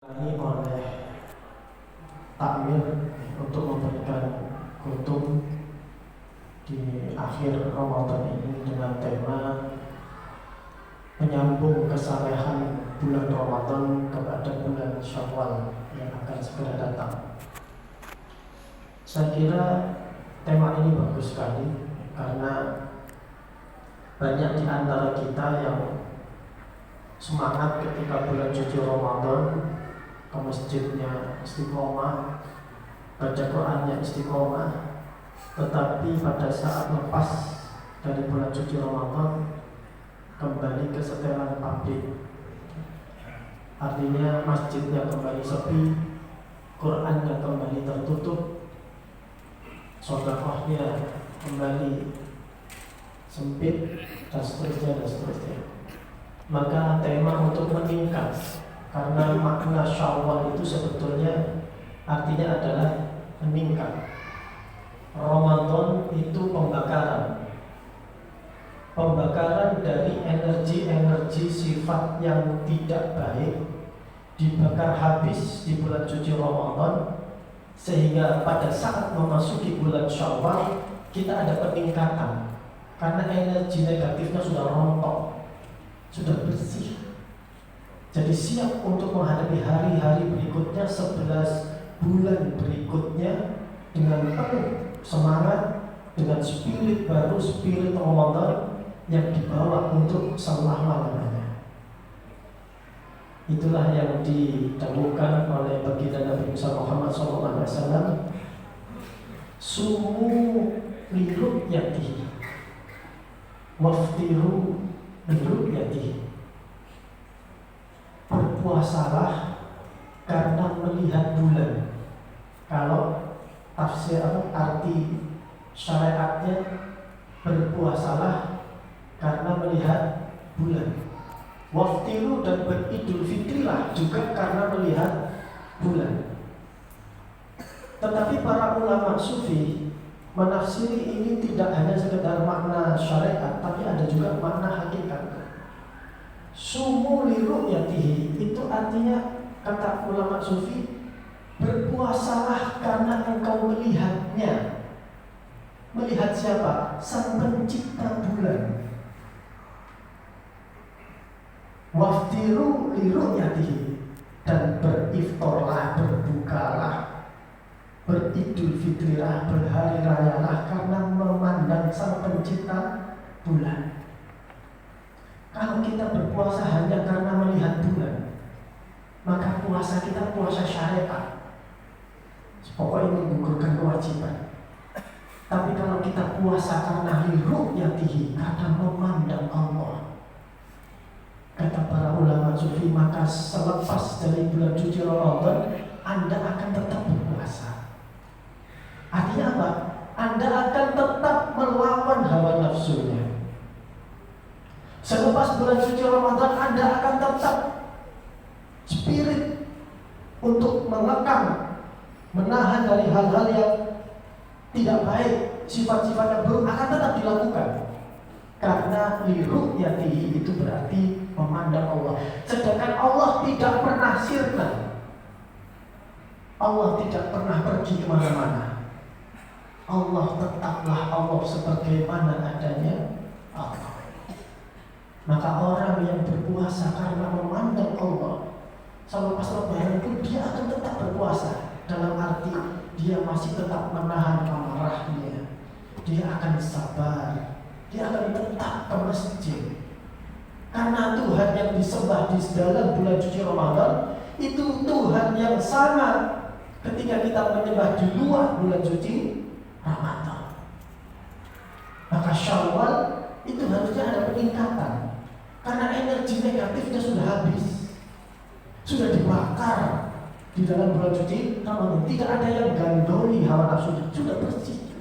Ini oleh takmir untuk memberikan kutub di akhir Ramadan ini dengan tema menyambung kesalehan bulan Ramadan kepada bulan Syawal yang akan segera datang. Saya kira tema ini bagus sekali karena banyak di antara kita yang semangat ketika bulan suci Ramadan ke masjidnya istiqomah, baca Qurannya istiqomah, tetapi pada saat lepas dari bulan suci Ramadan kembali ke setelan pabrik. Artinya masjidnya kembali sepi, Qurannya kembali tertutup, sedekahnya kembali sempit, dan seterusnya dan seterusnya. Maka tema untuk meningkat, karena makna Syawal itu sebetulnya artinya adalah meningkat. Ramadan itu pembakaran dari energi-energi sifat yang tidak baik dibakar habis di bulan suci Ramadan, sehingga pada saat memasuki bulan Syawal kita ada peningkatan karena energi negatifnya sudah rontok, sudah bersih. Jadi siap untuk menghadapi hari-hari berikutnya, 11 bulan berikutnya dengan penuh semangat, dengan spirit baru, spirit Ramadan yang dibawa untuk selama-lamanya. Itulah yang didahulukan oleh baginda Nabi Muhammad SAW. Sumu liru'yatihi waftiru liru'yatihi. Berpuasalah karena melihat bulan. Kalau tafsir arti syariatnya, berpuasalah karena melihat bulan. Waftiru dan beridul fitrilah juga karena melihat bulan. Tetapi para ulama sufi menafsiri ini tidak hanya sekedar makna syariat, tapi ada juga makna hakikat. Sumu liru'yatihi itu artinya, kata ulama sufi, berpuasalah karena engkau melihatnya. Melihat siapa? Sang pencipta bulan. Waftiru liru'yatihi, dan beriftorlah, berbukalah, beridul fitrilah, berhari rayalah karena memandang sang pencipta bulan. Kalau kita berpuasa hanya karena melihat bulan, maka puasa kita puasa syariat, pokoknya menggugurkan kewajiban. Tapi kalau kita puasa karena liru'yatihi, karena memandang Allah, kata para ulama sufi, maka selepas dari bulan suci Ramadan Anda akan tetap berpuasa. Artinya apa? Anda akan tetap melawan hawa nafsunya. Selepas bulan suci Ramadan Anda akan tetap spirit untuk mengekang, menahan dari hal-hal yang tidak baik, sifat-sifat yang buruk akan tetap dilakukan. Karena liru'yatihi itu berarti memandang Allah. Sedangkan Allah tidak pernah sirna, Allah tidak pernah pergi kemana-mana. Allah tetaplah Allah sebagaimana adanya Allah. Maka orang yang berpuasa karena memandang Allah, selepas lebaran pun dia akan tetap berpuasa. Dalam arti dia masih tetap menahan amarahnya, dia akan sabar, dia akan tetap ke masjid. Karena Tuhan yang disembah di dalam bulan suci Ramadan itu Tuhan yang sama ketika kita menyembah di luar bulan suci Ramadan. Maka Syawal itu harusnya ada peningkatan, karena energi negatifnya sudah habis, sudah dibakar di dalam bulan suci Ramadan. Tidak ada yang gandoli hawa nafsu, sudah bersih.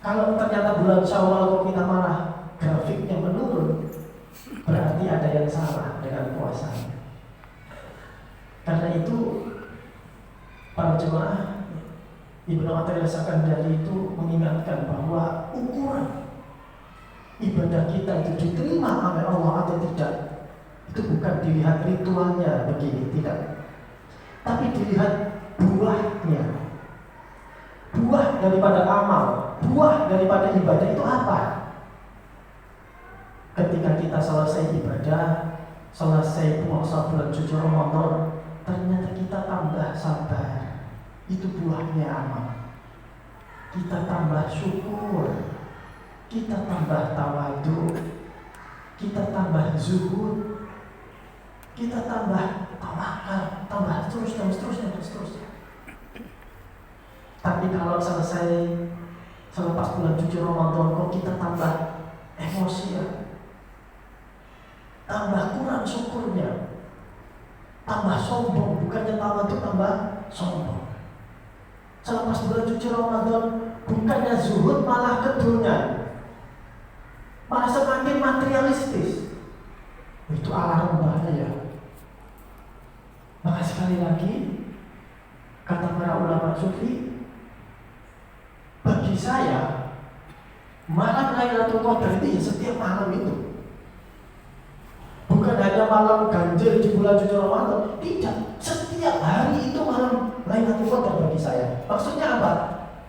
Kalau ternyata bulan Syawal kok kita marah, grafiknya menurun, berarti ada yang salah dengan puasanya. Karena itu para jemaah, Ibnu Athaillah Sakandari itu mengingatkan bahwa ukuran ibadah kita itu diterima oleh Allah atau tidak Itu bukan dilihat ritualnya begini, tidak. Tapi dilihat buahnya. Buah daripada amal, buah daripada ibadah itu apa? Ketika kita selesai ibadah, selesai puasa bulan suci Ramadan, ternyata kita tambah sabar. Itu buahnya amal. Kita tambah syukur, kita tambah tawadu, kita tambah zuhud, kita tambah tawakal, tambah terus dan seterusnya dan seterusnya. Tapi kalau selesai selepas bulan suci Ramadan, kok kita tambah emosi ya, tambah kurang syukurnya, tambah sombong, bukannya tawadu tambah sombong. Selepas bulan suci Ramadan, bukannya zuhud malah kedunyan, malah semakin materialistis. Itu alarm bahaya. Maka sekali lagi, kata para ulama sufi, bagi saya malam Lailatul Qadar itu ya setiap malam itu. Bukan hanya malam ganjil di bulan suci Ramadan, tidak. Setiap hari itu malam Lailatul Qadar bagi saya. Maksudnya apa?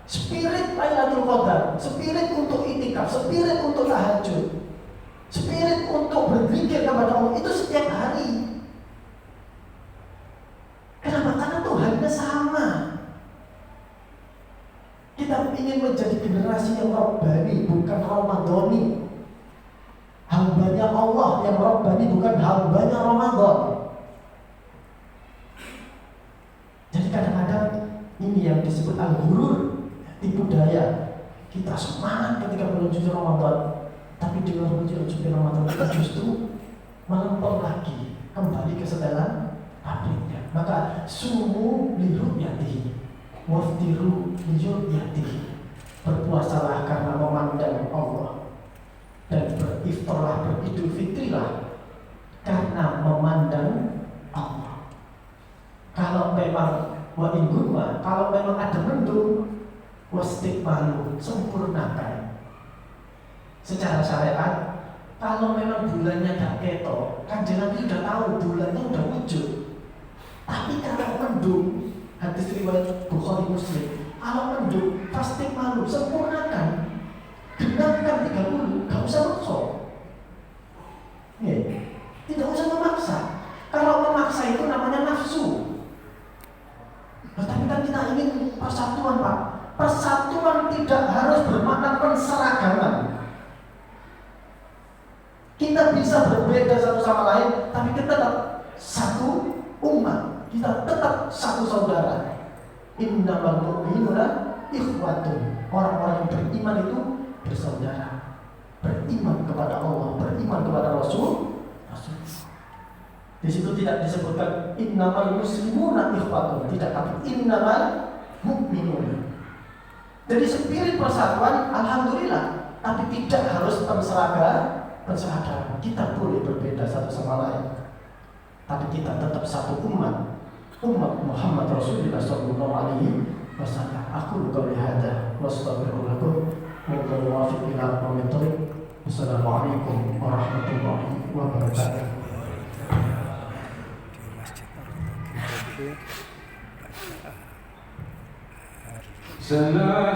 Spirit Lailatul Qadar, spirit untuk itikaf, spirit untuk tahajud, spirit untuk berzikir kepada Allah itu setiap hari. Kenapa? Karena Tuhannya sama. Kita ingin menjadi generasi yang Rabbani, bukan Ramadhani. Hambanya Allah yang Rabbani, bukan hambanya Ramadan. Jadi kadang-kadang ini yang disebut al-ghurur, tipu daya. Kita semangat ketika bulan suci Ramadan, tapi di luar bulan suci Ramadan kita justru melempem lagi, kembali ke setelan pabriknya. Maka sumu liru'yatihi, waftiru liru'yatihi. Berpuasalah karena memandang Allah, dan beriftarlah, beridul fitrilah karena memandang Allah. Kalau memang kalau memang ada mendung, wastiqbalu, sempurnakan. Secara syariat, kalau memang bulannya gak ketok, kan Nabi udah tahu bulannya udah wujud. Tapi kalau mendung, hadis riwayat Bukhari Muslim, kalau mendung, wastiqbalu, sempurnakan. Genapkan 30, gak usah maksa. Tidak usah memaksa. Kalau memaksa itu namanya nafsu. Tapi kan kita ingin persatuan, Pak. Persatuan tidak harus bermakna penseragaman. Kita bisa berbeda satu sama lain, tapi kita tetap satu umat. Kita tetap satu saudara. Innamal mu'minuna ikhwatun. Orang-orang yang beriman itu bersaudara, beriman kepada Allah, beriman kepada Rasul. Di situ tidak disebutkan innamal muslimuna ikhwatun, tidak, tapi innamal mu'minun. Jadi spirit persatuan, alhamdulillah, tapi tidak harus penseragaman. Kita boleh berbeda satu sama lain, tapi kita tetap satu umat Muhammad Rasulullah sallallahu alaihi wasallam. Aku qauli hadza wa astaghfirullah min kulli wafiq ila aqwamit. Wassalamualaikum warahmatullahi wabarakatuh. Salam